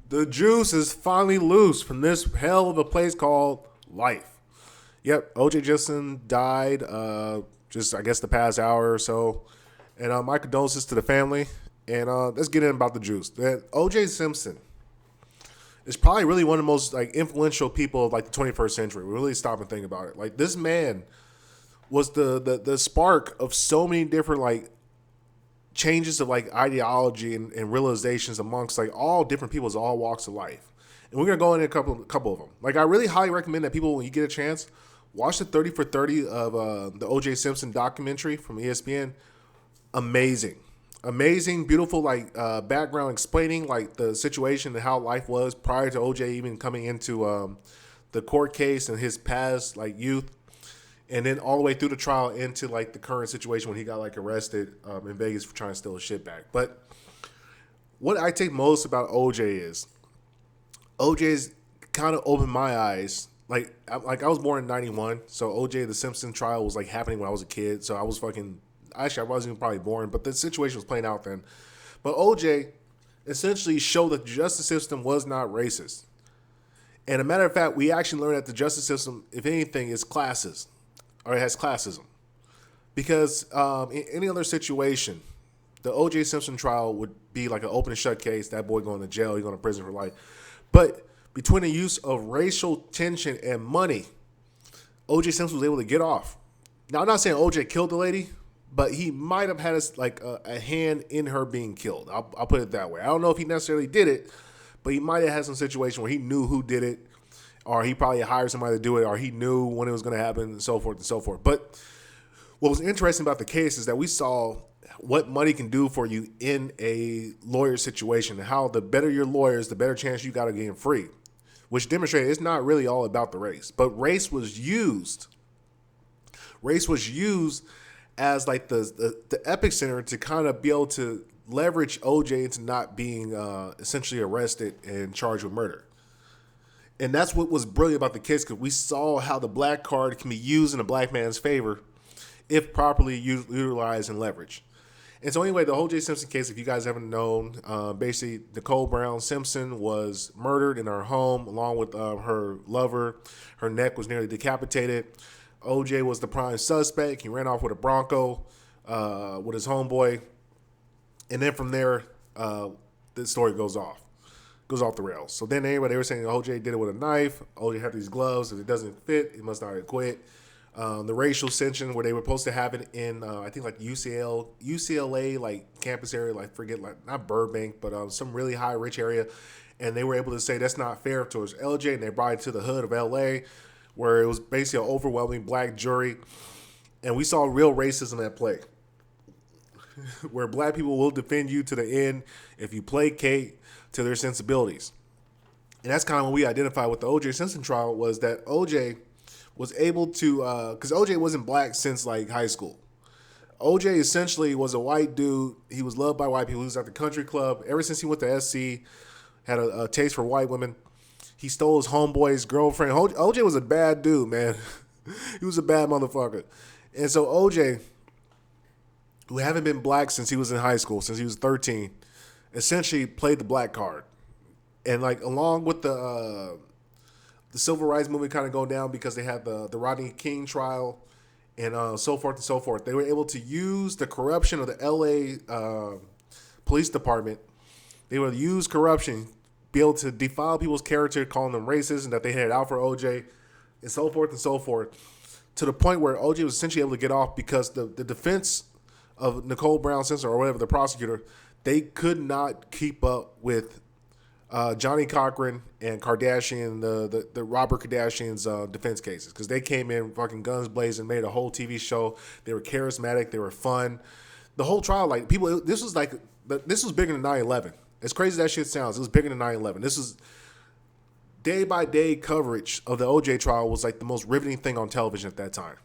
The juice is finally loose from this hell of a place called life. Yep, OJ Simpson died just, I guess, the past hour or so. And my condolences to the family. And let's get in about the juice. That OJ Simpson is probably really one of the most like influential people of like the 21st century. We really stop and think about it. Like this man was the spark of so many different like changes of like ideology and realizations amongst like all different people's all walks of life. And we're gonna go into a couple of them. Like I really highly recommend that people when you get a chance watch the 30 for 30 of the OJ Simpson documentary from ESPN. Amazing, amazing, beautiful like background explaining like the situation and how life was prior to OJ even coming into the court case and his past like youth and then all the way through the trial into like the current situation when he got like arrested in Vegas for trying to steal his shit back. But what I take most about OJ is OJ's kind of opened my eyes. Like I was born in '91, so OJ the Simpson trial was like happening when I was a kid. So I was fucking actually I wasn't even probably born, but the situation was playing out then. But OJ essentially showed that the justice system was not racist. And a matter of fact, we actually learned that the justice system, if anything, is classist or it has classism. Because in any other situation, the O.J. Simpson trial would be like an open and shut case. That boy going to jail, he going to prison for life. But between the use of racial tension and money, O.J. Simpson was able to get off. Now, I'm not saying O.J. killed the lady, but he might have had a hand in her being killed. I'll put it that way. I don't know if he necessarily did it, but he might have had some situation where he knew who did it, or he probably hired somebody to do it, or he knew when it was going to happen, and so forth and so forth. But what was interesting about the case is that we saw what money can do for you in a lawyer situation, and how the better your lawyers, the better chance you got of getting free, which demonstrated it's not really all about the race. But race was used. Race was used as like the epicenter to kind of be able to leverage OJ into not being essentially arrested and charged with murder. And that's what was brilliant about the case, because we saw how the black card can be used in a black man's favor if properly utilized and leveraged. And so anyway, the O.J. Simpson case, if you guys haven't known, basically Nicole Brown Simpson was murdered in her home along with her lover. Her neck was nearly decapitated. O.J. was the prime suspect. He ran off with a Bronco with his homeboy. And then from there, the story goes off the rails. So then anyway, they were saying OJ did it with a knife. OJ had these gloves. If it doesn't fit, he must not have quit. The racial tension where they were supposed to have it in, I think like UCLA, like campus area, like forget, like not Burbank, but some really high rich area. And they were able to say that's not fair towards LJ, and they brought it to the hood of LA, where it was basically an overwhelming black jury. And we saw real racism at play, where black people will defend you to the end if you placate to their sensibilities. And that's kind of what we identified with the O.J. Simpson trial, was that O.J. was able to, because O.J. wasn't black since like high school. O.J. essentially was a white dude. He was loved by white people. He was at the country club. Ever since he went to SC, had a taste for white women. He stole his homeboy's girlfriend. O.J. was a bad dude, man. He was a bad motherfucker. And so O.J., who haven't been black since he was in high school, since he was 13, essentially played the black card. And like along with the civil rights movement kind of going down, because they had the Rodney King trial and so forth and so forth, they were able to use the corruption of the LA police department. They would use corruption, be able to defile people's character, calling them racist and that they had it out for OJ, and so forth, to the point where OJ was essentially able to get off because the defense of Nicole Brown Simpson, or whatever, the prosecutor, they could not keep up with Johnny Cochran and Kardashian, the Robert Kardashian's defense cases, because they came in fucking guns blazing, made a whole TV show. They were charismatic, they were fun. The whole trial, like people, this was bigger than 9/11. As crazy as that shit sounds, it was bigger than 9/11. This is day by day coverage of the OJ trial was like the most riveting thing on television at that time.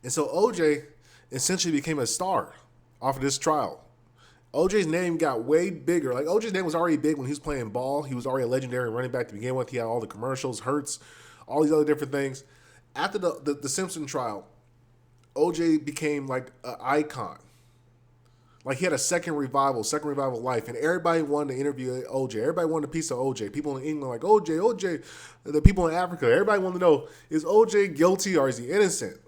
And so OJ essentially became a star off of this trial. OJ's name got way bigger. Like OJ's name was already big when he was playing ball. He was already a legendary running back to begin with. He had all the commercials, Hurts, all these other different things. After the Simpson trial, OJ became like an icon. Like he had a second revival of life, and everybody wanted to interview OJ. Everybody wanted a piece of OJ. People in England like OJ. The people in Africa, everybody wanted to know, is OJ guilty or is he innocent?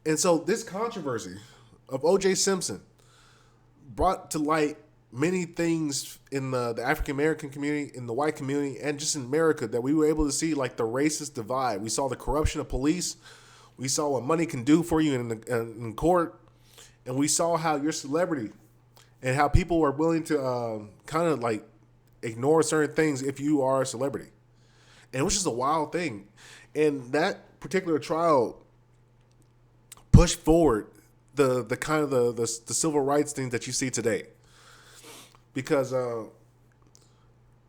And so this controversy of OJ Simpson brought to light many things in the African American community, in the white community, and just in America that we were able to see, like the racist divide. We saw the corruption of police. We saw what money can do for you in court. And we saw how your celebrity and how people are willing to kind of like ignore certain things if you are a celebrity. And it was just a wild thing. And that particular trial pushed forward the kind of the civil rights thing that you see today. Because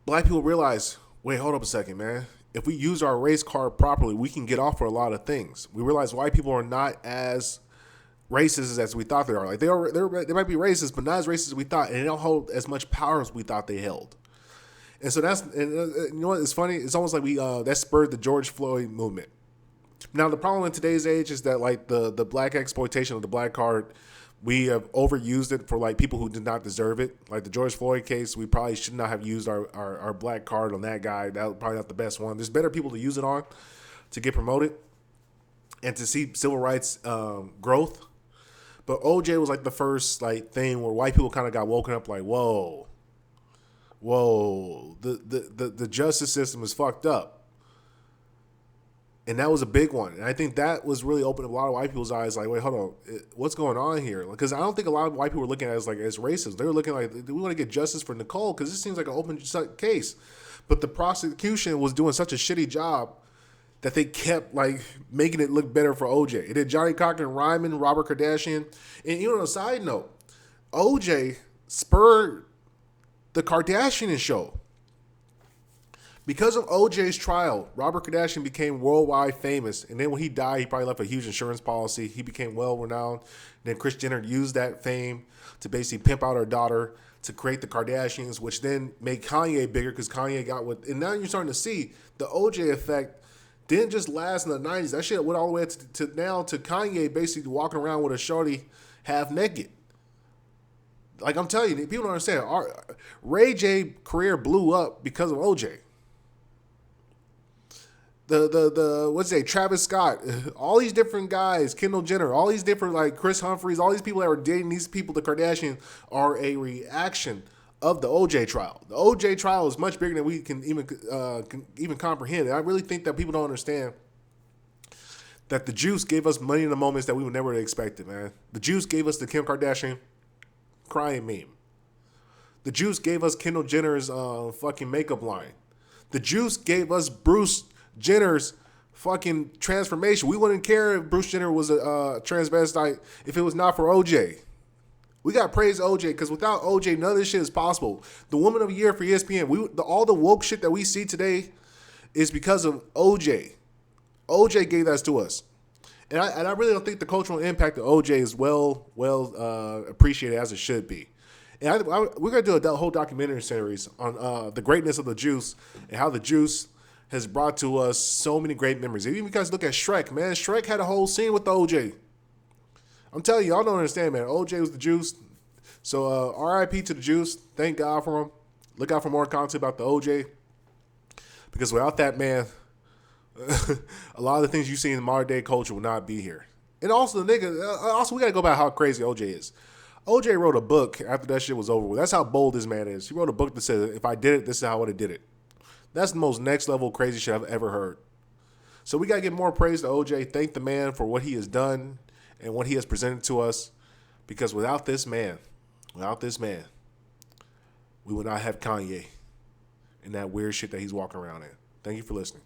black people realize, wait, hold up a second, man. If we use our race card properly, we can get off for a lot of things. We realize white people are not as racist as we thought they are. Like they might be racist, but not as racist as we thought, and they don't hold as much power as we thought they held. And so you know what? It's funny. It's almost like that spurred the George Floyd movement. Now the problem in today's age is that like the black exploitation of the black card, we have overused it for like people who did not deserve it. Like the George Floyd case, we probably should not have used our black card on that guy. That was probably not the best one. There's better people to use it on to get promoted and to see civil rights growth. But OJ was like the first like thing where white people kind of got woken up like, whoa, the justice system is fucked up. And that was a big one. And I think that was really opening up a lot of white people's eyes like, wait, hold on, what's going on here? Because I don't think a lot of white people were looking at it as racist. They were looking like, do we want to get justice for Nicole? Because this seems like an open case. But the prosecution was doing such a shitty job that they kept like making it look better for OJ. It did Johnny Cochran, Ryman, Robert Kardashian. And even on a side note, OJ spurred the Kardashian show. Because of OJ's trial, Robert Kardashian became worldwide famous. And then when he died, he probably left a huge insurance policy. He became well-renowned. Then Kris Jenner used that fame to basically pimp out her daughter to create the Kardashians, which then made Kanye bigger because Kanye got what. And now you're starting to see the OJ effect didn't just last in the 90s. That shit went all the way to now to Kanye basically walking around with a shorty half naked. Like I'm telling you, people don't understand. Ray J career blew up because of OJ. What's it? Travis Scott, all these different guys, Kendall Jenner, all these different like Chris Humphries, all these people that are dating these people, the Kardashian, are a reaction of the OJ trial. The OJ trial is much bigger than we can even comprehend. And I really think that people don't understand that the juice gave us money in the moments that we would never have expected, man. The juice gave us the Kim Kardashian crying meme. The juice gave us Kendall Jenner's fucking makeup line. The juice gave us Bruce Jenner's fucking transformation. We wouldn't care if Bruce Jenner was a transvestite if it was not for OJ. We got to praise OJ because without OJ, none of this shit is possible. The Woman of the Year for ESPN, all the woke shit that we see today is because of OJ. OJ gave that to us. And I really don't think the cultural impact of OJ is well appreciated as it should be. And we're going to do a whole documentary series on the greatness of the juice and how the juice has brought to us so many great memories. Even if you guys look at Shrek, man, Shrek had a whole scene with the OJ. I'm telling you, y'all don't understand, man. OJ was the juice. So RIP to the juice. Thank God for him. Look out for more content about the OJ. Because without that man, a lot of the things you see in modern day culture will not be here. And also the nigga, also we got to go about how crazy OJ is. OJ wrote a book after that shit was over with. That's how bold this man is. He wrote a book that said, if I did it, this is how I would have did it. That's the most next level crazy shit I've ever heard. So we got to give more praise to OJ. Thank the man for what he has done and what he has presented to us. Because without this man, we would not have Kanye and that weird shit that he's walking around in. Thank you for listening.